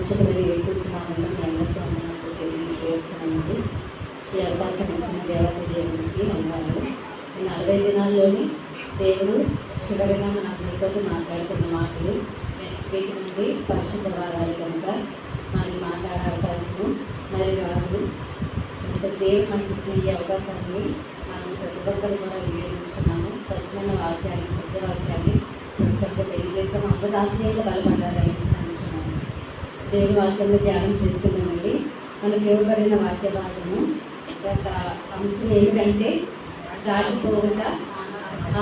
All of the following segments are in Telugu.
పరిశుభ్రత యేసుక్రీస్తునామములో మీ అందరికీ వందనాలు తెలియజేస్తున్నామండి. ఈ అవకాశం ఇచ్చిన దేవాది దేవునికి వందనాలు. ఈ 40 దినాల్లోని దేవుడు చివరిగా మనతో మాట్లాడుతున్న మాటలు నెక్స్ట్ వీక్ నుండి పరిశుద్ధ వారాలు కనుక మనకి మాట్లాడే అవకాశము మరి రాదు. కనుక దేవుడు మనకి ఇచ్చిన ఈ అవకాశాన్ని మనం ప్రతి ఒక్కరు కూడా వినియోగించుకున్నాము. స్వచ్ఛమైన వాక్యాన్ని, సత్యవాక్యాన్ని స్పష్టంగా తెలియజేస్తాము. అందరూ ఆత్మీయంగా బలపడ్డారని స్మరించున్నాము. దేవుని వాక్యంలో ధ్యానం చేసుకున్నామండి. మనకు ఇవ్వబడిన వాక్య భాగము ఒక అంశం ఏమిటంటే దాటిపోవుట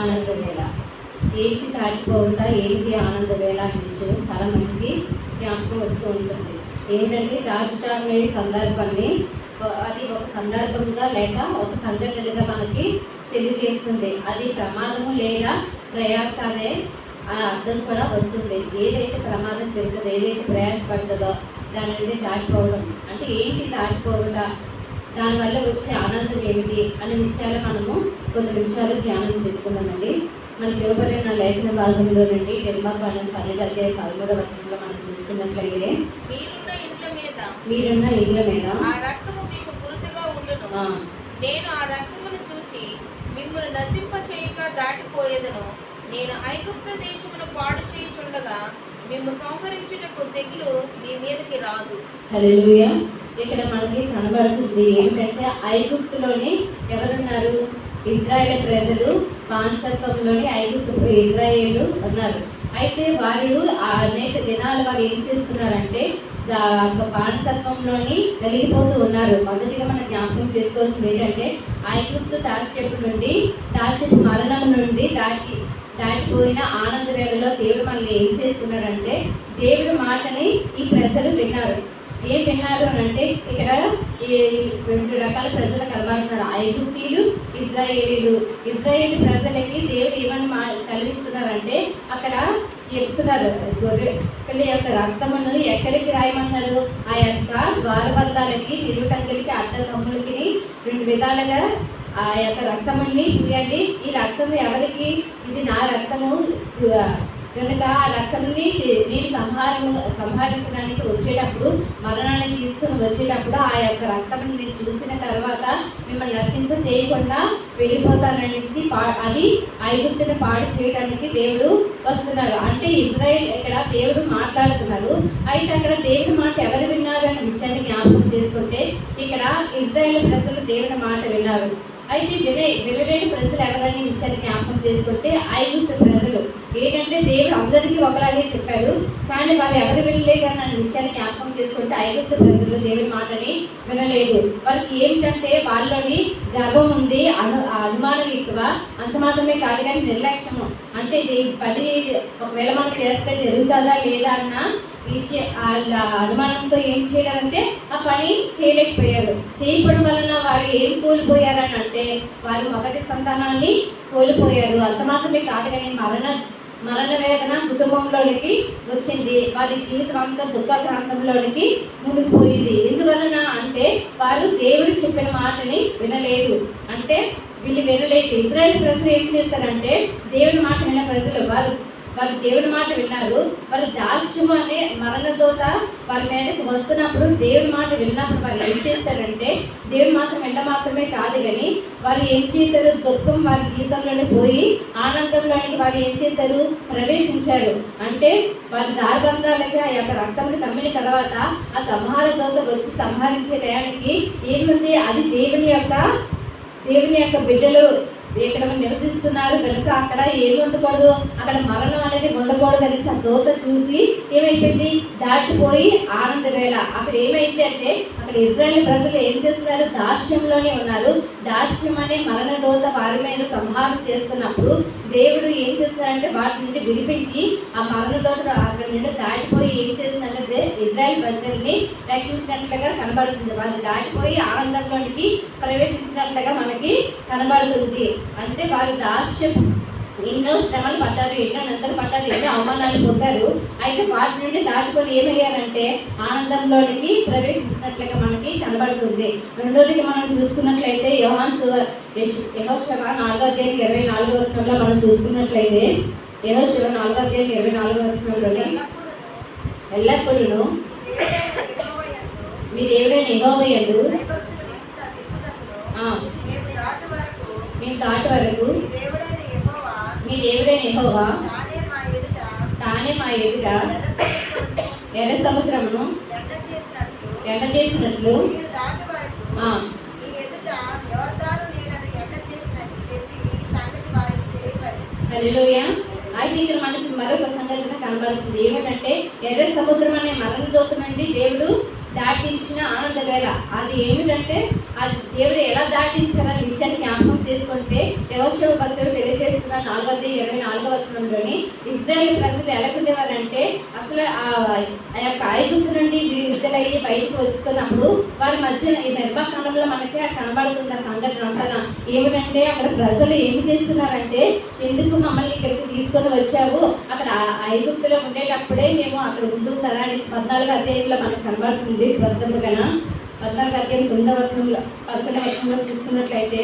ఆనంద వేళ. ఏంటి దాటిపోవుట, ఏంటి ఆనంద వేళ అనే విషయం చాలా మందికి జ్ఞాపకం వస్తూ ఉంటుంది. ఏంటంటే దాటుట అనే సందర్భాన్ని అది ఒక సందర్భంగా లేక ఒక సంఘటనగా మనకి తెలియజేస్తుంది. అది ప్రమాదము లేదా ప్రయాస అనే అర్థం కూడా వస్తుంది. ఏదైతే ప్రమాదం జరుగుతుందో, ఏదైతే ప్రయాసపడుతుందో దాని నుండి దాటిపోవడం అంటే ఏంటి, దాటిపోవట, దానివల్ల వచ్చే ఆనందం ఏమిటి అనే విషయాలు మనము కొద్ది నిమిషాలు ధ్యానం చేసుకుందామండి. మనకి ఇవ్వబడిన లేఖన భాగంలో నుండి నిర్మాకాండం 12:13 వచనంలో మనం చూసుకున్నట్లయితే మీరున్న ఇండ్ల మీద ఆ రక్తము మీకు గుర్తుగా ఉండును. నేను ఆ రక్తమును చూచి మిమ్మల్ని నశింపచేయక దాటిపోయేదను. నేను ఐగుప్త దేశమును పాడు చేయుచుండగా మిమ్ము సంహరించుటకు తెగులు మీ మీదకి రాదు. హల్లెలూయా. ఇక్కడ మనకి కనబడుతుంది ఏంటంటే ఐగుప్తులోని ఎవరున్నారు? ఇజ్రాయేల్ ప్రజలు. బానిసత్వంలోని ఐగుప్తు ఇజ్రాయేలు ఉన్నారు. అయితే వాళ్ళు అనేక దినాలు వాళ్ళు ఏం చేస్తున్నారంటే బానిసత్వంలోని వెలిగిపోతూ ఉన్నారు. మొదటిగా మనం జ్ఞాపకం చేసుకోవాల్సింది ఏంటంటే ఐగుప్తు దాస్యపు మరణం నుండి దాటిపోయిన ఆనంద వేళలో దేవుడు మనల్ని ఏం చేస్తున్నారంటే దేవుడి మాటని ఈ ప్రజలు విన్నారు. ఏం విన్నారు అని అంటే ఇక్కడ 2 రకాల ప్రజలు కనబడుతున్నారు. ఐగుప్తీయులు, ఇజ్రాయేలీలు. ఇజ్రాయేల్ ప్రజలకి దేవుడు ఏమని సెలవిస్తున్నారంటే అక్కడ చెప్తున్నారు, గొర్రెల యొక్క రక్తమును ఎక్కడికి రాయమన్నారు? ఆ యొక్క ద్వారబంధాలకి, నిలువుటంకులకి, అడ్డకమ్ములకి 2 విధాలుగా ఆ యొక్క రక్తముని పూయండి. ఈ రక్తము ఎవరికి? ఇది నా రక్తము కనుక ఆ రక్తాన్ని నేను సంహరించడానికి వచ్చేటప్పుడు, మరణాన్ని తీసుకుని వచ్చేటప్పుడు ఆ యొక్క రక్తం నేను చూసిన తర్వాత మిమ్మల్ని నశింప చేయకుండా వెళ్ళిపోతాననేసి అది ఐగుప్తుని పాడు చేయడానికి దేవుడు వస్తున్నారు. అంటే ఇజ్రాయేల్ ఇక్కడ దేవుడు మాట్లాడుతున్నారు. అయితే అక్కడ దేవుడి మాట ఎవరు విన్నారు అనే విషయాన్ని జ్ఞాపకం చేసుకుంటే ఇక్కడ ఇజ్రాయేల్ ప్రజలు దేవుడి మాట విన్నారు. అయితే వినలేని ప్రజలు ఎవరనే విషయాన్ని జ్ఞాపకం చేసుకుంటే ఐగుప్తు ప్రజలు. ఏంటంటే దేవుడు అందరికీ ఒకలాగే చెప్పారు, కానీ వాళ్ళు ఎవరు వినలేదు అన్న విషయాన్ని జ్ఞాపకం చేసుకుంటే ఐగుప్తు ప్రజలు దేవుడి మాటని వినలేదు. వాళ్ళకి ఏమిటంటే వాళ్ళని గర్వం ఉంది, అనుమానం ఎక్కువ. అంత మాత్రమే కాదు కానీ నిర్లక్ష్యము. అంటే పని ఒకవేళ మనం చేస్తే జరుగుతుందా లేదా అన్న విషయం వాళ్ళ అనుమానంతో ఏం చేయాలంటే ఆ పని చేయలేకపోయారు. చేయకపోవడం వలన వారు ఏం కోల్పోయారని అంటే వారు మొదటి సంతానాన్ని కోల్పోయారు. అంత మాత్రమే కాదు కానీ మరణ వేదన కుటుంబంలోనికి వచ్చింది. వారి జీవితం అంతా దుఃఖ ప్రాంతంలోనికి మునిగిపోయింది. ఎందువలన అంటే వారు దేవుడు చెప్పిన మాటని వినలేదు. అంటే వీళ్ళు వినలేదు. ఇజ్రాయేల్ ప్రజలు ఏం చేస్తారంటే దేవుని మాట విన్న ప్రజలు వాళ్ళు దేవుని మాట విన్నారు. వాళ్ళు దాస్యం అనే మరణదోత వారి మీదకి వస్తున్నప్పుడు దేవుని మాట విన్నప్పుడు వాళ్ళు ఏం చేస్తారంటే దేవుని మాట విన్న మాత్రమే కాదు కానీ వాళ్ళు ఏం చేశారు? దుఃఖం వారి జీవితంలోనే పోయి ఆనందంలోనికి వాళ్ళు ఏం చేశారు? ప్రవేశించారు. అంటే వాళ్ళ దారిబంధాలకి ఆ యొక్క రక్తంని కమ్మిన తర్వాత ఆ సంహార దోత వచ్చి సంహరించే టయానికి ఏముంది? అది దేవుని యొక్క బిడ్డలు ఇక్కడ నివసిస్తున్నారు కనుక అక్కడ ఏమి ఉండకూడదు, అక్కడ మరణం అనేది ఉండకూడదు అనేసి ఆ దోత చూసి ఏమైపోయింది? దాటిపోయి ఆనంద వేళ. అక్కడ ఏమైంది అంటే అక్కడ ఇజ్రాయేల్ ప్రజలు ఏం చేస్తున్నారు? దాస్యంలోనే ఉన్నారు. దాస్యం అనే మరణ దోత వారి మీద సంహారం చేస్తున్నప్పుడు దేవుడు ఏం చేస్తున్నారంటే వాటి నుండి విడిపించి ఆ మరణ దోత అక్కడ నుండి దాటిపోయి ఏం చేస్తుందంటే ఇజ్రాయేల్ ప్రజల్ని రక్షించినట్లుగా కనబడుతుంది. వాళ్ళు దాటిపోయి ఆనందంలోనికి ప్రవేశించినట్లుగా మనకి కనబడుతుంది. అంటే వాళ్ళు దాస్యం ఎన్నో శ్రమలు పడ్డారు, ఎన్నో నిందలు పడ్డారు, ఎన్నో అవమానాలు పొందారు. అయితే వాటి నుండి దాటుకొని ఏమయ్యారంటే ఆనందంలోనికి ప్రవేశించినట్లుగా మనకి కనబడుతుంది. రెండోదిగా మనం చూసుకున్నట్లయితే యెహోషువ 4:24 మనం చూసుకున్నట్లయితే యెహోషువ 4:24 ఎల్లప్పుడూ మీ దేవుడైన యెహోవా యందు మేము దాటి వరకు మీ దేవుడైన యెహోవా తానే మా ఎదుట ఎర్ర సముద్రమును ఎండ చేసినట్లు హల్లెలూయా. అయితే ఇక్కడ మనకి మరొక సంఘటన కనబడుతుంది. ఏమిటంటే ఎర్ర సముద్రం అనే మరణ దూత నుండి దేవుడు దాటించిన ఆనంద వేళ. అది ఏమిటంటే అది దేవుడు ఎలా దాటించారనే విషయాన్ని జ్ఞాపకం చేసుకుంటే యెహోషువ భక్తులు తెలియజేస్తున్నారు 4:24 ఇశ్రాయేలు ప్రజలు ఎలాగుండేవారంటే అసలు ఆ యొక్క ఐగుప్తు నుండి విడుదలయ్యి బయటకు వస్తున్నప్పుడు వారి మధ్య ఈ నిర్మాకాలంలో మనకి కనబడుతుంది ఆ సంఘటన అంతా. ఏమిటంటే అక్కడ ప్రజలు ఏం చేస్తున్నారంటే, ఎందుకు మమ్మల్ని ఇక్కడికి తీసుకొని వచ్చావు, అక్కడ ఐగుప్తులో ఉండేటప్పుడే మేము అక్కడ ఉందాం కదా అని 14వ అధ్యాయంలో మనకు కనబడుతుంది స్పష్టంగా. 14వ అధ్యాయం 11వ వచనంలో చూసుకున్నట్లయితే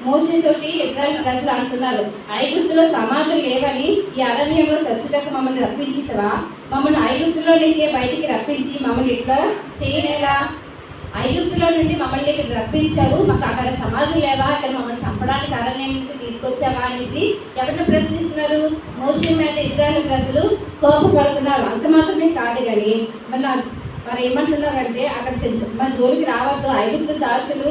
మోషేతోటి ఇశ్రాయేలు ప్రజలు అంటున్నారు, ఐగుప్తులో సమాధులు లేవని ఈ అరణ్యంలో చచ్చుటకు మమ్మల్ని రప్పించితవా, మమ్మల్ని ఐగుప్తులో నీకే బయటికి రప్పించి మమ్మల్ని ఇట్లా చేయలేలా, ఐగుప్తులో నుండి మమ్మల్ని ఇక్కడ రప్పించావు, మాకు అక్కడ సమాధులు లేవా, అక్కడ మమ్మల్ని చంపడానికి అరణ్యానికి తీసుకొచ్చావా అనేసి ఎవరిని ప్రశ్నిస్తున్నారు? మోషే మీద ఇశ్రాయేలు ప్రజలు కోపపడుతున్నారు. అంత మాత్రమే కాదు కానీ మరి ఏమంటున్నారంటే, అక్కడ మా జోలికి రావద్దు, ఐగుప్తు దాసులు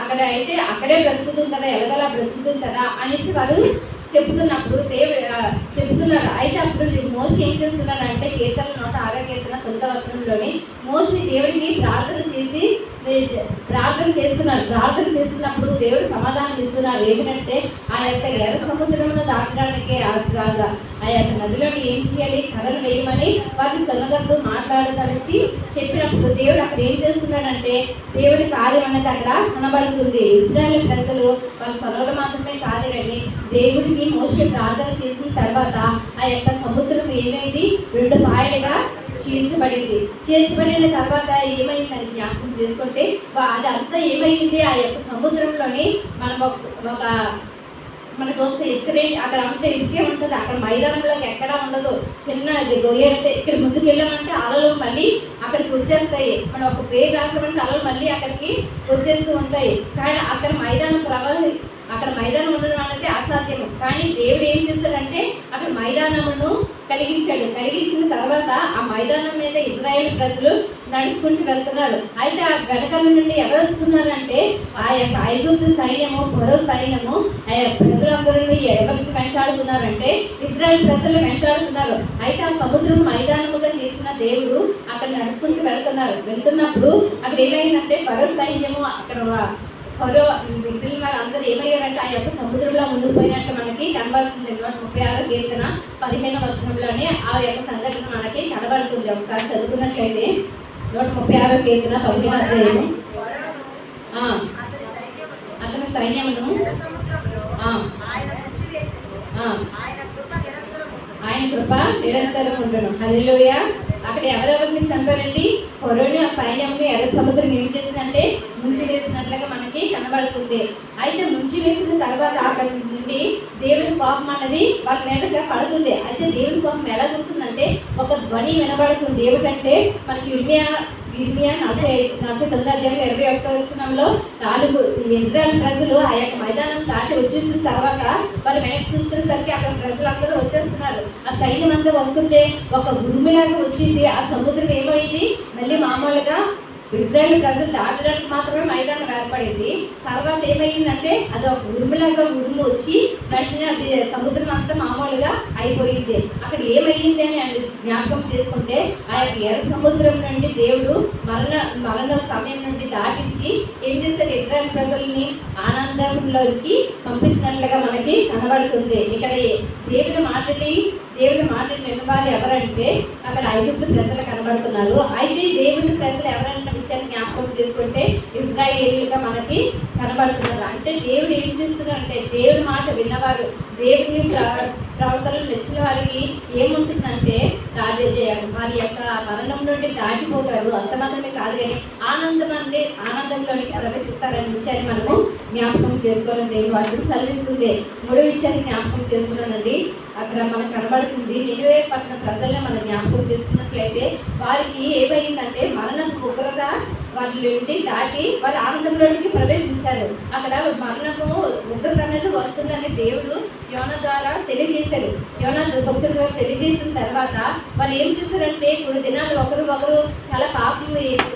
అక్కడ అయితే అక్కడే బ్రతుకుతుంది కదా, ఎలాగలా బ్రతుకుతుంది కదా అనేసి వారు చెప్తున్నప్పుడు చెప్తున్నారు. అయితే అప్పుడు మోషే ఏం చేస్తున్నారంటే కీర్తన 106వ కీర్తన 9వ వచనంలోని మోషే దేవుడికి ప్రార్థన చేస్తున్నప్పుడు దేవుడు సమాధానం ఇస్తున్నారు. ఏమిటంటే ఆ యొక్క ఎర్ర సముద్రంలో దాటడానికి ఆ యొక్క నదిలోని ఏం చేయాలి, కర్రలు వేయమని వారి సొనగంతో మాట్లాడదనేసి చెప్పినప్పుడు దేవుడు అక్కడ ఏం చేస్తున్నాడంటే దేవుడి కార్యం అనేది అక్కడ కనబడుతుంది. ఇశ్రాయేలు ప్రజలు వాళ్ళ సొనగలు మాత్రమే కాదు కానీ దేవుడికి మోషే ప్రార్థన చేసిన తర్వాత ఆ యొక్క సముద్రం ఏమైంది, 2 పాయలుగా చీల్చబడిన తర్వాత ఏమైందని జ్ఞాపకం చేసుకుంటే అది అంతా ఏమైంది, ఆ యొక్క సముద్రంలోని మనం చూస్తే ఇసుకరే అక్కడ అంతా ఇసుకే ఉంటుంది. అక్కడ మైదానంలో ఎక్కడా ఉండదు. చిన్న గొయ్య అంటే ఇక్కడ ముందుకు వెళ్ళామంటే అలలు మళ్ళీ అక్కడికి వచ్చేస్తాయి. మనం ఒక పేరు రాసామంటే అలలు మళ్ళీ అక్కడికి వచ్చేస్తూ ఉంటాయి. కానీ అక్కడ మైదానం ఉండడం అనేది అసాధ్యము. కానీ దేవుడు ఏం చేశాడంటే అక్కడ మైదానమును కలిగించిన తర్వాత ఆ మైదానం మీద ఇశ్రాయేలు ప్రజలు నడుచుకుంటూ వెళ్తున్నారు. అయితే ఆ వెనకాల నుండి ఎవరు వస్తున్నారంటే ఆ యొక్క ఐగుప్తు సైన్యము, ఫరో సైన్యము ఆ ప్రజలందరూ ఎవరికి వెంటాడుతున్నారంటే ఇశ్రాయేలు ప్రజలు వెంటాడుతున్నారు. అయితే ఆ సముద్రం మైదానముగా చేసిన దేవుడు అక్కడ నడుచుకుంటూ వెళ్తున్నప్పుడు అక్కడ ఏమైందంటే ఫరో సైన్యము అక్కడ ఫరో మిగిలిన వాళ్ళందరూ ఏమయ్యారంటే ఆ యొక్క సముద్రంలో ముందుకు పోయినట్లు మనకి కనబడుతుంది. 136వ కీర్తన 15వ వచనంలోనే ఆ యొక్క సంఘటన మనకి కనబడుతుంది. ఒకసారి చదువుకున్నట్లయితే 136వ కీర్తన 15వ అధ్యాయము అతని సైన్యమును ఆయన కృప నిరంతరం ఉండును. హల్లెలూయా. అక్కడ ఎవరెవరిని చంపారండి? ఫరోని ఆ సైన్యంని ఎర్ర సముద్రం ఏం చేసిందంటే ముంచి వేసినట్లుగా మనకి కనబడుతుంది. అయితే ముంచి వేసిన తర్వాత అక్కడ నుండి దేవుని కోపం అన్నది వాళ్ళ మీదగా పడుతుంది. అయితే దేవుని కోపం ఎలా ఉంటుందంటే ఒక ధ్వని వినబడుతుంది. ఏమిటంటే మనకి ఇర్మియా 49వ అధ్యాయం 21వ వచనంలో 4 ఇశ్రాయేలు ప్రజలు ఆ యొక్క మైదానం దాటి వచ్చేసిన తర్వాత వాళ్ళు వెనక్కి చూసుకునేసరికి అక్కడ ప్రజలందరూ వచ్చేస్తున్నారు. ఆ సైన్యం అంతా వస్తుంటే ఒక ఉరుములాగా వచ్చేసి ఆ సముద్రం ఏమైంది, మళ్ళీ మామూలుగా ఇశ్రాయేలు ప్రజలు దాటడానికి మాత్రమే మైదానం ఏర్పడింది. తర్వాత ఏమైందంటే అది ఒక ఉరుము వచ్చి వెంటనే అది సముద్రం అంతా మామూలుగా అయిపోయింది. అక్కడ ఏమైంది అని జ్ఞాపకం చేసుకుంటే ఆ యొక్క ఎర్ర సముద్రం నుండి దేవుడు మరణ సమయం నుండి దాటించి ఏం చేశారు, ఇశ్రాయేలు ప్రజల్ని ఆనందంలోకి పంపిస్తున్నట్లుగా మనకి కనబడుతుంది. ఇక్కడ దేవుని మాటని వినవాలి ఎవరంటే అక్కడ ఐగుప్తు ప్రజలు కనబడుతున్నారు. అయితే దేవుని ప్రజలు ఎవరన్న విషయాన్ని జ్ఞాపకం చేసుకుంటే ఇశ్రాయేలుగా మనకి కనబడుతున్నారు. అంటే దేవుడు ఏం చేస్తున్నారంటే దేవుని మాట విన్నవారు, దేవుని ప్రవర్తనలు నచ్చిన వారికి ఏముంటుందంటే వారి యొక్క మరణం నుండి దాటిపోతారు. అంత మాత్రమే కాదు కానీ ఆనందంలోనికి ప్రవేశిస్తారనే విషయాన్ని మనము జ్ఞాపకం చేసుకోవాలని దేవుని వాక్యం సెలవిస్తుంది. మూడో విషయాన్ని జ్ఞాపకం చేస్తున్నానండి. అక్కడ మనకు కనబడుతుంది, నినివే పట్టణ ప్రజల్ని మనం జ్ఞాపకం చేసుకున్నట్లయితే వారికి ఏమైందంటే మరణం ఉగ్రత వారి నుండి దాటి వారి ఆనందంలోనికి ప్రవేశించారు. అక్కడ మరణము ఉగ్రత అనేది వస్తుందని దేవుడు యోనా ద్వారా తెలియజేశారు. యోనా భక్తుల ద్వారా తెలియజేసిన తర్వాత వాళ్ళు ఏం చేశారంటే కొన్ని దినాలు ఒకరు చాలా పాపం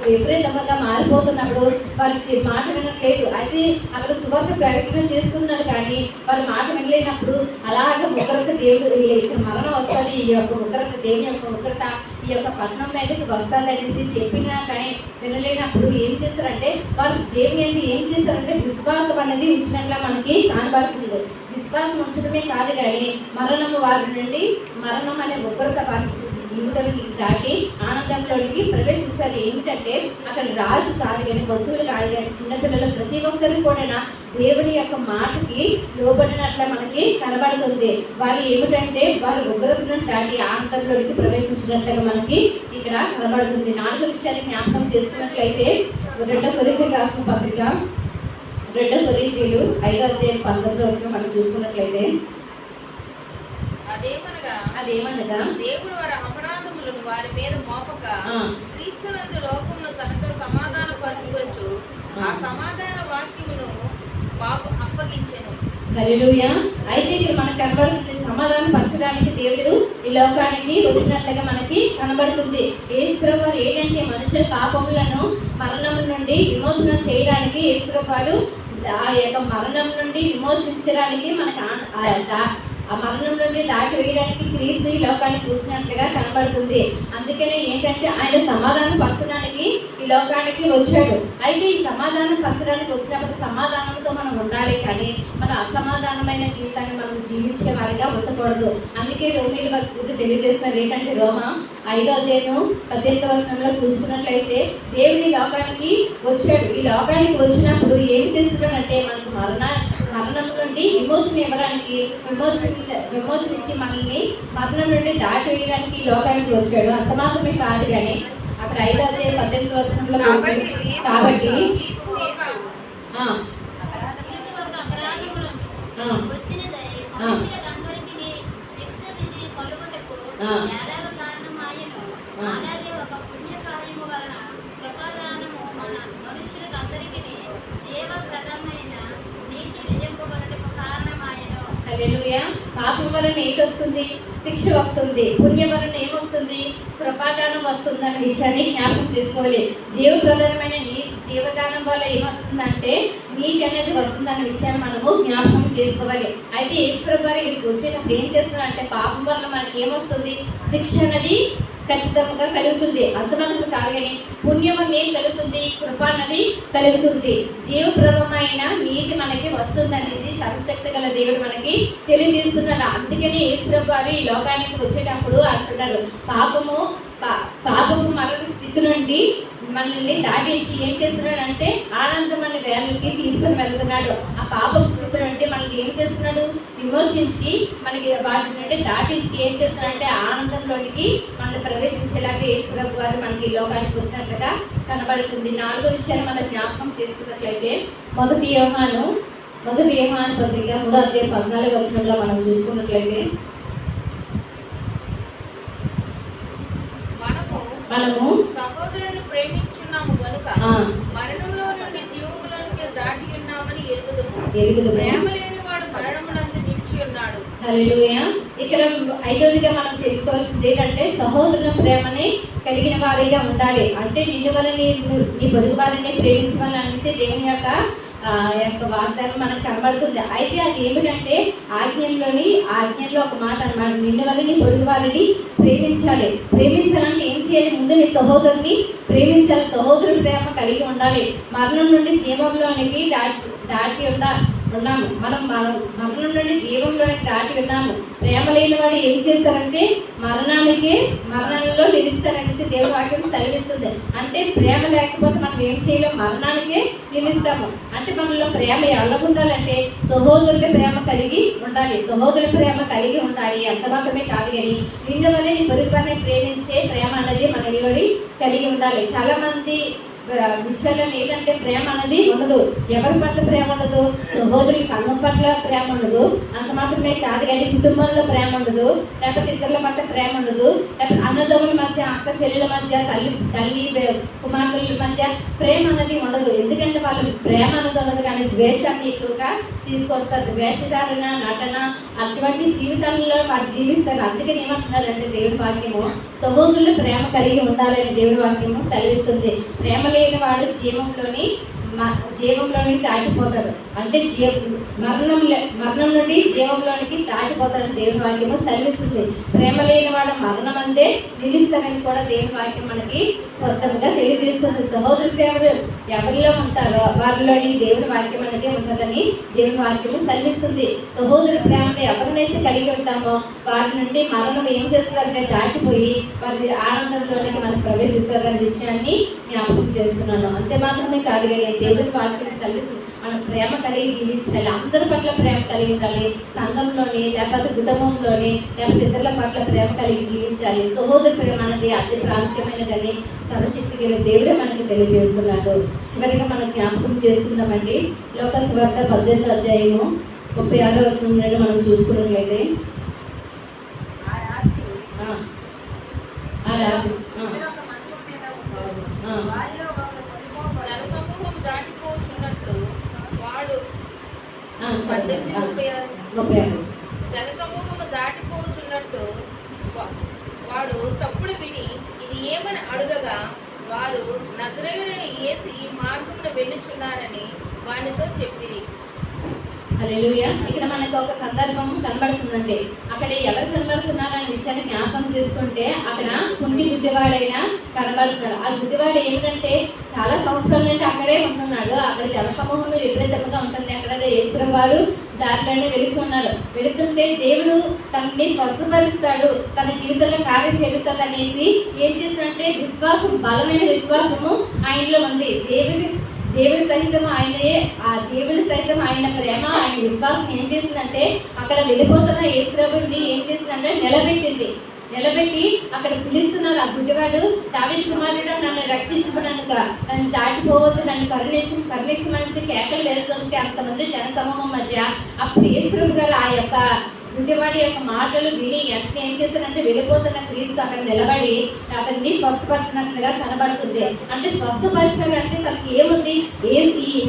విపరీతంగా మారిపోతున్నప్పుడు వాళ్ళు మాట వినట్లేదు. అయితే అక్కడ సువార్త ప్రకటన చేస్తున్నారు కానీ వాళ్ళు మాట వినలేనప్పుడు అలాగ ఉగ్రత దేవుడు ఇక్కడ మరణం వస్తుంది, ఈ యొక్క ఉగ్రత దేవుని యొక్క ఉగ్రత ఈ యొక్క పట్టణం మీదకి వస్తుంది అనేసి చెప్పినా కానీ వినలేనప్పుడు ఏం చేస్తారంటే వాళ్ళు దేవుని అంటే ఏం చేస్తారంటే విశ్వాసం అనేది ఉంచినట్లా మనకి కనబడుతుంది. విశ్వాసం ఉంచడమే కాదు కానీ మరణము వారి నుండి మరణం అనే ఉగ్రత వారి జీవితాన్ని దాటి ఆనందంలోనికి ప్రవేశించాలి. ఏమిటంటే అక్కడ రాజు కాదు కానీ పశువులు కాదు కానీ చిన్నపిల్లలు ప్రతి ఒక్కరు కూడా దేవుని యొక్క మాటకి లోబడినట్ల మనకి కనబడుతుంది. వారు ఏమిటంటే వారి ఉగ్రతను దాటి ఆనందంలోనికి ప్రవేశించినట్లుగా మనకి ఇక్కడ కనబడుతుంది. 4 విషయాన్ని జ్ఞాపకం చేసుకున్నట్లయితే 2 కొరింథీయులకు రాసిన పత్రిక 2 కొరింథీయులు 5:19 మనం చూసుకున్నట్లయితే అదేమనగా దేవుడు వారి అపరాధములను వారి మీద మోపక క్రీస్తునందు లోకమును తనతో సమాధాన పరచుకొనుచు ఆ సమాధాన వాక్యమును మాకు అప్పగించెను. హల్లెలూయా. అయితే ఇక్కడ మనకు కనబడుతుంది, సమాధానం పంచడానికి దేవుడు ఈ లోకానికి వచ్చినట్లుగా మనకి కనబడుతుంది. యేసుప్రభు వారు ఏంటంటే మనుషుల పాపములను మరణం నుండి విమోచన చేయడానికి యేసుప్రభు వారు ఆ యొక్క మరణం నుండి విమోచించడానికి మనకు ఆ మరణం నుండి దాటి వేయడానికి క్రీస్తు ఈ లోకానికి కూర్చున్నట్లుగా కనబడుతుంది. అందుకనే ఏంటంటే ఆయన సమాధానం పరచడానికి ఈ లోకానికి వచ్చాడు. అయితే ఈ సమాధానం పరచడానికి వచ్చినప్పుడు సమాధానంతో మనం ఉండాలి కానీ మన అసమాధానమైన జీవితాన్ని మనం జీవించే వారిగా ఉండకూడదు. అందుకే రోమీయుల భక్తుడు తెలియజేస్తారు ఏంటంటే రోమా 5:18 చూసుకున్నట్లయితే దేవుని లోకానికి వచ్చాడు. ఈ లోకానికి వచ్చినప్పుడు ఏం చేస్తున్నాడంటే మనకు మరణం నుండి విమోచన ఇవ్వడానికి విమోచన ఇచ్చి మనల్ని మరణం నుండి దాటి వేయడానికి ఈ లోకానికి వచ్చాడు. అంత మాత్రమే కాదు కానీ అక్కడ 5:18 కాబట్టి హల్లెలూయా. పాపం వలన ఏంటి వస్తుంది? శిక్ష వస్తుంది. పుణ్యం వలన ఏమొస్తుంది? కృపాదానం వస్తుంది అనే విషయాన్ని జ్ఞాపకం చేసుకోవాలి. జీవప్రధానమైన జీవదానం వల్ల ఏమొస్తుందంటే నీటి అనేది వస్తుందన్న విషయాన్ని మనము జ్ఞాపకం చేసుకోవాలి. అయితే యేసుప్రభు వారు ఇక్కడికి వచ్చేటప్పుడు ఏం చేస్తున్నారంటే పాపం వల్ల మనకి ఏమొస్తుంది? శిక్ష అనేది ఖచ్చితంగా కలుగుతుంది. అర్థమంతకు కాదు కానీ పుణ్యం అనేది ఏం కలుగుతుంది? కృప అనేది కలుగుతుంది. జీవప్రదమైన నీతి మనకి వస్తుందనేసి సర్వశక్తి గల దేవుడు మనకి తెలియజేస్తున్నాడు. అందుకని యేసుప్రభు వారు ఈ లోకానికి వచ్చేటప్పుడు అంటున్నారు పాపము మరణ స్థితి నుండి మనల్ని దాటించి ఏం చేస్తున్నాడంటే ఆనందం అనే వేళకి తీసుకుని వెళ్తున్నాడు. ఆ పాపం స్థితి నుండి మనకి ఏం చేస్తున్నాడు? విమోచించి మనకి వాటి నుండి దాటించి ఏం చేస్తున్నాడంటే ఆనందంలోనికి మనల్ని ప్రవేశించేలాగా యేసుప్రభు వారు మనకి లోకానికి వచ్చినట్లుగా కనబడుతుంది. 4వ విషయాన్ని మనం జ్ఞాపకం చేసుకున్నట్లయితే మొదటి యోహాను పత్రిక 3:14 మనం చూసుకున్నట్లయితే మనము సహోదరుని ప్రేమించున్నాము గనుక మరణంలో నుండి జీవములోనికి దాటి ఉన్నామని ఎరుగుదుము. ప్రేమ లేని వాడు మరణమునందు నిలిచి ఉన్నాడు. హల్లెలూయా. ఇక్కడ 5వదిగా మనం తెలుసుకోవాల్సింది ఏంటంటే సహోదరుల ప్రేమని కలిగిన వారిగా ఉండాలి. అంటే నిన్ను వల్ల నీ పొరుగు వారిని ప్రేమించవాలని అనేసి దేవుని యొక్క వాగ్దానం మనకు కనబడుతుంది. అయితే అది ఏమిటంటే ఆజ్ఞల్లో ఒక మాట అన్నమాట, నిన్ను వల్ల నీ పొరుగు వారిని ప్రేమించాలంటే ఏం చేయాలి? ముందు నీ సహోదరుని ప్రేమించాలి. సహోదరు ప్రేమ కలిగి ఉండాలి. మరణం నుండి జీవంలోనికి ఉన్నాము. మనం మరణం నుండి జీవంలోనికి దాటి ఉన్నాము. ప్రేమ లేని వాడు ఏం చేస్తారంటే మరణంలో నిలుస్తారనేసి దేవుని వాక్యం సెలవిస్తుంది. అంటే ప్రేమ లేకపోతే మనం ఏం చేయలేం, మరణానికే నిలుస్తాము. అంటే మనలో ప్రేమ ఎలాగుండాలంటే సహోదరుల ప్రేమ కలిగి ఉండాలి. సహోదరుల ప్రేమ కలిగి ఉండాలి. అంత మాత్రమే కాదు కానీ నిన్ను వల్ల నీ పొరుగువారిని ప్రేమించే ప్రేమ అనేది మనలోని కలిగి ఉండాలి. చాలా మంది విషయాల్లో ఏంటంటే ప్రేమ అనేది ఉండదు. ఎవరి పట్ల ప్రేమ ఉండదు, సహోదరి సంఘం పట్ల ప్రేమ ఉండదు. అంత మాత్రమే కాదు కానీ కుటుంబంలో ప్రేమ ఉండదు, లేకపోతే ఇతరుల పట్ల ప్రేమ ఉండదు, లేకపోతే అన్నదమ్ముల మధ్య, అక్క చెల్లెల మధ్య, తల్లి కుమార్తెల మధ్య ప్రేమ అనేది ఉండదు. ఎందుకంటే వాళ్ళు ప్రేమ అనేది ఉండదు కానీ ద్వేషాన్ని ఎక్కువగా తీసుకొస్తారు. ద్వేషధారణ, నటన అటువంటి జీవితాలలో వారు జీవిస్తారు. అందుకని ఏమంటున్నారంటే దేవుని వాక్యము సహోదరులు ప్రేమ కలిగి ఉండాలని దేవుని వాక్యము సెలవిస్తుంది. ప్రేమ లేని వాడు జీవంలోని దాటిపోతాడు. అంటే మరణం నుండి జీవంలోనికి దాటిపోతాడని దేవుని వాక్యము సెలవిస్తుంది. ప్రేమ లేని వాడు మరణం అందే నిలుస్తారని కూడా దేవుని వాక్యం మనకి స్పష్టంగా తెలియజేస్తుంది. సహోదరు ప్రేమ ఎవరిలో ఉంటారో వారిలోని దేవుని వాక్యం అనేది ఉన్నదని దేవుని వాక్యము సెలవిస్తుంది. సహోదరు ప్రేమను ఎవరినైతే కలిగి ఉంటామో వారి నుండి మరణం ఏం చేస్తారంటే దాటిపోయి వారి ఆనందంలోనికి మనం ప్రవేశిస్తారనే విషయాన్ని జ్ఞాపకం చేస్తున్నాను. అంతే మాత్రమే కాదు కానీ దేవుని వాక్యం సెలవిస్తుంది. మనం ప్రేమ కలిగి జీవించాలి. అందరి పట్ల ప్రేమ కలిగి ఉండాలి. సంఘంలోని లేకపోతే కుటుంబంలోని లేకపోతే ఇతరుల పట్ల ప్రేమ కలిగి జీవించాలి. సహోదర ప్రేమ అనేది అతి ప్రాముఖ్యమైనదని సర్వశక్తి గల దేవుడే మనకి తెలియజేస్తున్నాడు. చివరిగా మనం జ్ఞాపకం చేసుకుందామండి. లోకసువార్త 18వ అధ్యాయము 36వ వచనం నుండి మనం చూసుకున్నట్లయితే జనసమూహం దాటిపోతున్నట్లు వాడు జనసమూహము దాటిపోతున్నట్టు వాడు చప్పుడు విని ఇది ఏమని అడుగగా వారు నజరేయుడైన యేసు ఈ మార్గమున వెళ్ళుచున్నారని వానితో చెప్పిరి. హల్లెలూయా. ఇక్కడ మనకు ఒక సందర్భం కనబడుతుందండి. అక్కడ ఎవరు కనబడుతున్నారనే విషయాన్ని జ్ఞాపకం చేసుకుంటే అక్కడ కుంటి గుడ్డివాడైనా కనబడుతున్నారు. ఆ గుడ్డివాడు ఏంటంటే చాలా సంవత్సరాల నుండి అక్కడే ఉంటున్నాడు. అక్కడ జనసమూహంలో విపరీతంగా ఉంటుంది. అక్కడ యేసు వారు దారిలోనే వెళుచున్నాడు. వెళుతుంటే దేవుడు తనని స్వస్థపరుస్తాడు, తన జీవితంలో కార్యం జరుగుతుంది అనేసి ఏం చేస్తుందంటే విశ్వాసం, బలమైన విశ్వాసము ఆయనలో ఉంది. దేవుని సహితం ఆయన ప్రేమ, ఆయన విశ్వాసం ఏం చేసిందంటే అక్కడ వెళ్ళిపోతున్న యేసుప్రభుని ఏం చేసిందంటే నిలబెట్టి అక్కడ పిలుస్తున్నారు. ఆ గుడ్డివాడు దావీదు కుమారుడు నన్ను రక్షించుకున్నానుగా, నన్ను దాటిపోవద్దు, నన్ను కరుణించమనేసి కేకలు వేస్తుంటే అంతమంది జనసమూహం మధ్య అప్పుడు యేసుప్రభు గారు ఆ యొక్క గుడ్డివాడి యొక్క మాటలు విని వెంటనే ఏం చేశారంటే వెళ్ళిపోతున్న క్రీస్తు అక్కడ నిలబడి అతన్ని స్వస్థపరిచినట్లుగా కనబడుతుంది. అంటే స్వస్థపరిచాలంటే తనకి ఏముంది,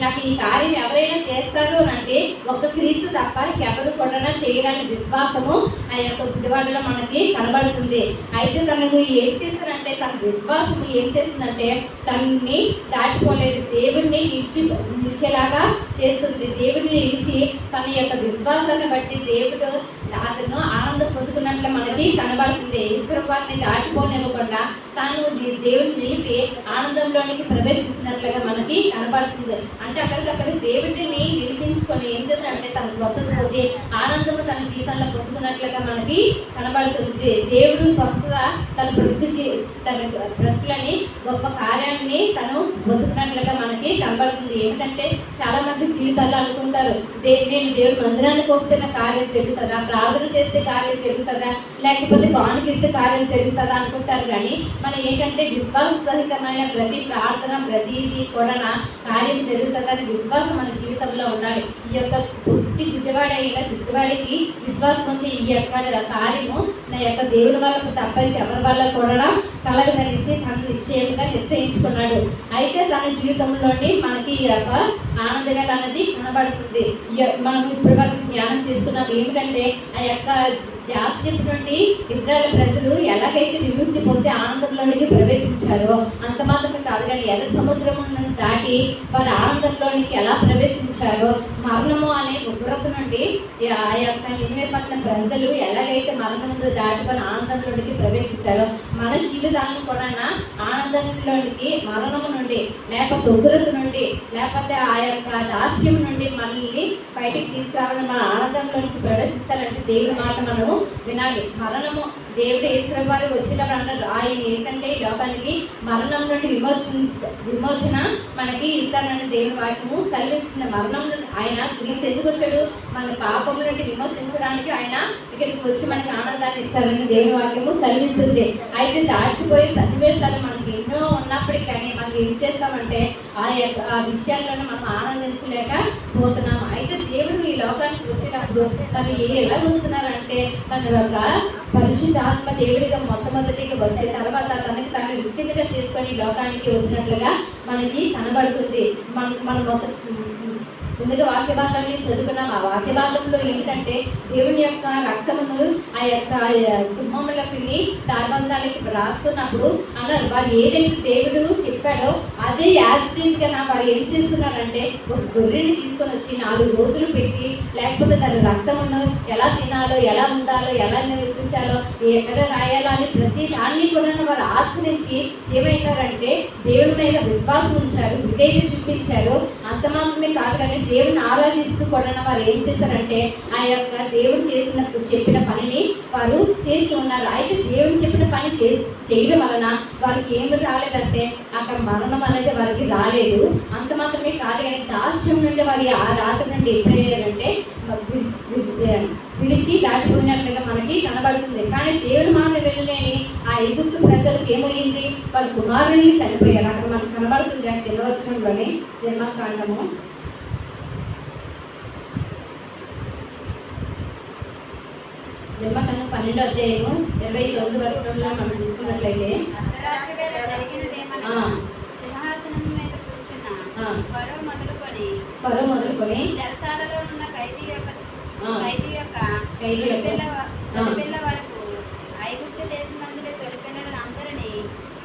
నాకు ఈ కార్యం ఎవరైనా చేస్తారు అని అంటే ఒక్క క్రీస్తు తప్ప ఎవరు కూడా చేయడానికి విశ్వాసము ఆ యొక్క గుడ్డివాడిలో మనకి కనబడుతుంది. అయితే తనకు ఏం చేస్తారంటే తన విశ్వాసము ఏం చేస్తుందంటే తనని దాటిపోలేదు, దేవుణ్ణి నిలిచేలాగా చేస్తుంది. దేవుడిని నిలిచి తన యొక్క విశ్వాసాన్ని బట్టి దేవుడు అతను ఆనందం పొందుకున్నట్లు మనకి కనబడుతుంది. ఈశ్వరవారిని దాటిపోనివ్వకుండా తాను దేవుని నిలిపి ఆనందంలోనికి ప్రవేశించినట్లుగా మనకి కనబడుతుంది. అంటే అక్కడికక్కడ దేవుడిని నిలిపించుకొని ఏం చేస్తారంటే తన స్వస్థత పొంది ఆనందము తన జీవితంలో పొందుకున్నట్లుగా మనకి కనబడుతుంది. దేవుడు స్వస్థత తన బ్రతుకులని గొప్ప కార్యాన్ని తను పొందుకున్నట్లుగా మనకి కనబడుతుంది. ఏమిటంటే చాలా మంది జీవితాల్లో అనుకుంటారు, నేను దేవుడి మందిరానికి వస్తే నా కార్యం జరుగుతుందా, ప్రార్థన చేస్తే కార్యం జరుగుతుందా, లేకపోతే కానుకిస్తే కార్యం జరుగుతుందా అనుకుంటారు. కానీ మనం ఏంటంటే విశ్వాస సహితమైన ప్రతి ప్రార్థన ప్రతిదీ కూడా కార్యం జరుగుతుందని విశ్వాసం మన జీవితంలో ఉండాలి. ఈ యొక్క గుడ్డివాడికి విశ్వాసం ఉంది. ఈ యొక్క కార్యము నా యొక్క దేవుని వాళ్ళకు తప్ప ఎవరి వల్ల కూడా కలగదనేసి తను నిశ్చయించుకున్నాడు. అయితే తన జీవితంలోని మనకి ఈ యొక్క ఆనందవేళ అనేది కనబడుతుంది. మనం ఇప్పటి వరకు జ్ఞానం చేసుకున్నాం. ఏమిటంటే ఆ యొక్క దాస్యపు నుండి ఇశ్రాయేలు ప్రజలు ఎలాగైతే విముక్తి పొంది ఆనందంలోనికి ప్రవేశించారో అంత మాత్రమే కాదు కానీ ఎర్ర సముద్రమును దాటి వారి ఆనందంలోనికి ఎలా ప్రవేశించారో మరణము అనే ఉగ్రత నుండి ఆ యొక్క నినివే పట్టణ ప్రజలు ఎలాగైతే మరణమును దాటుకొని ఆనందంలోనికి ప్రవేశించారో మన జీవితాలను కూడా ఆనందంలోనికి మరణము నుండి లేకపోతే ఉగ్రత నుండి లేకపోతే ఆ యొక్క దాస్యం నుండి మనల్ని బయటికి తీసుకురావాలని మన ఆనందంలోనికి ప్రవేశించాలంటే దేవుడి మాట మనము వినాలి. మరణము దేవుడు యేసుప్రభువు వారు వచ్చినప్పుడు అన్నారు ఆయన ఏంటంటే ఈ లోకానికి మరణం నుండి విమోచన మనకి ఇస్తానని దేవుని వాక్యము సెలవిస్తుంది. మరణం నుండి ఆయన క్రీస్తు ఎందుకు వచ్చాడు? మన పాపం నుండి విమోచించడానికి ఆయన ఇక్కడికి వచ్చి మనకి ఆనందాన్ని ఇస్తారని దేవుని వాక్యము సెలవిస్తుంది. అయితే దాటిపోయే సన్నివేశాలు మనకి ఎన్నో ఉన్నప్పటికీ కానీ మనం ఏం చేస్తామంటే ఆ విషయాలను మనం ఆనందించలేకపోతున్నాము. అయితే దేవుడు ఈ లోకానికి వచ్చినప్పుడు తను ఎలా వస్తున్నారంటే తన యొక్క పరిశుద్ధాత్మ దేవుడిగా మొట్టమొదటిగా వస్తే తర్వాత తనకి తను వ్యక్తిగా చేసుకొని లోకానికి వచ్చినట్లుగా మనకి కనబడుతుంది. మనం ముందుగా వాక్య భాగాన్ని చదువుకున్నాం. ఆ వాక్య భాగంలో ఏంటంటే దేవుని యొక్క రక్తమును ఆ యొక్క కుంభములకి దార్బంధాలకి రాస్తున్నప్పుడు అన్నారు వారు ఏదైతే దేవుడు చెప్పాడో అదే యాజిటీస్గా వారు ఏం చేస్తున్నారంటే ఒక గొర్రెని తీసుకొని వచ్చి 4 రోజులు పెట్టి లేకపోతే దాని రక్తమును ఎలా తినాలో ఎలా ఉండాలో ఎలా నివసించాలో ఎక్కడ రాయాలో అని ప్రతి దాన్ని కూడా వారు ఆచరించి ఏమైనారంటే దేవుని మీద విశ్వాసం ఉంచారు, విధేయత చూపించారు. అంత మాత్రమే కాదు కానీ దేవుని ఆరాధిస్తూ కూడా వారు ఏం చేశారంటే ఆ యొక్క దేవుడు చెప్పిన పనిని వారు చేస్తూ ఉన్నారు. అయితే దేవుడు చెప్పిన పని చేయడం వలన వారికి ఏమి రాలేదంటే అక్కడ మరణం అనేది వారికి రాలేదు. అంత మాత్రమే కాదు కానీ దాస్యం నుండి వారి ఆ రాత్రి నుండి ఎప్పుడయ్యారంటే విడిచి దాటిపోయినట్లుగా మనకి కనబడుతుంది. కానీ దేవుని మాట వెళ్ళలేని ఆ ఐగుప్తు ప్రజలకు ఏమైంది? వాళ్ళ కుమారుల్ని చనిపోయారు. అక్కడ మనకు కనబడుతుంది ఆ కిందవచనంలోని నిర్మాకాండము 12వ అధ్యాయము 29వ వచనంలో మనం చూసుకున్నట్లయితే సింహాసనం మీద కూర్చున్న ఫరో మొదలుకొని చెరసాలలో ఉన్న ఖైదీ యొక్క తొలిపిల్ల వరకు ఐగుప్తు దేశమందులో తొలిపిల్లలను అందరినీ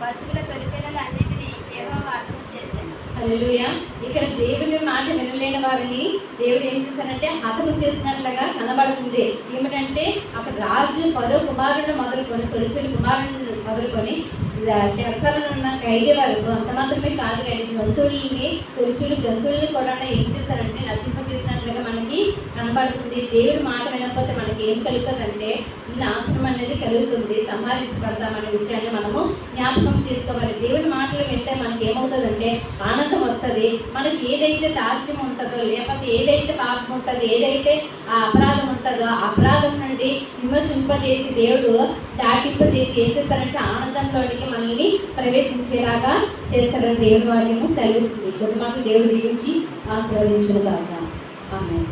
పశువుల తొలిపిల్లలు అన్నిటినీ యెహోవా హతము చేశాను. హల్లెలూయా. ఇక్కడ దేవుని మాట వినలేని వారిని దేవుడు ఏం చేశారంటే హతము చేసినట్లుగా కనబడుతుంది. ఏమిటంటే అక్కడ రాజు ఫరో కుమారుని మొదలుకొని తొలిచూరి కుమారుని మొదలుకొని చెరసాలలో ఉన్న ఖైదీ వరకు అంత మాత్రమే కాదు కానీ జంతువుల్ని కూడా ఏం చేశారంటే నశింపజేసినట్లుగా మనకి కనబడుతుంది. దేవుడి మాట వినకపోతే మనకి ఏం కలుగుతుందంటే నాశనం అనేది కలుగుతుంది, సంహరించబడతామనే విషయాన్ని మనము జ్ఞాపకం చేసుకోవాలి. దేవుడి మాటలు వింటే మనకి ఏమవుతుందంటే ఆనందం వస్తుంది. మనకి ఏదైతే దాస్యం ఉంటుందో లేకపోతే ఏదైతే పాపం ఉంటుందో ఏదైతే ఆ అపరాధం ఉంటుందో ఆ అపరాధం నుండి విమోచింపజేసి దేవుడు దాటింపజేసి ఏం చేస్తారంటే ఆనందంలోనికి మనల్ని ప్రవేశించేలాగా చేస్తారని దేవుని వాక్యము సెలవిస్తుంది. కొద్ది మాటలు దేవుడు దీవించి ఆశీర్వదించును గాక. ఆమేన్.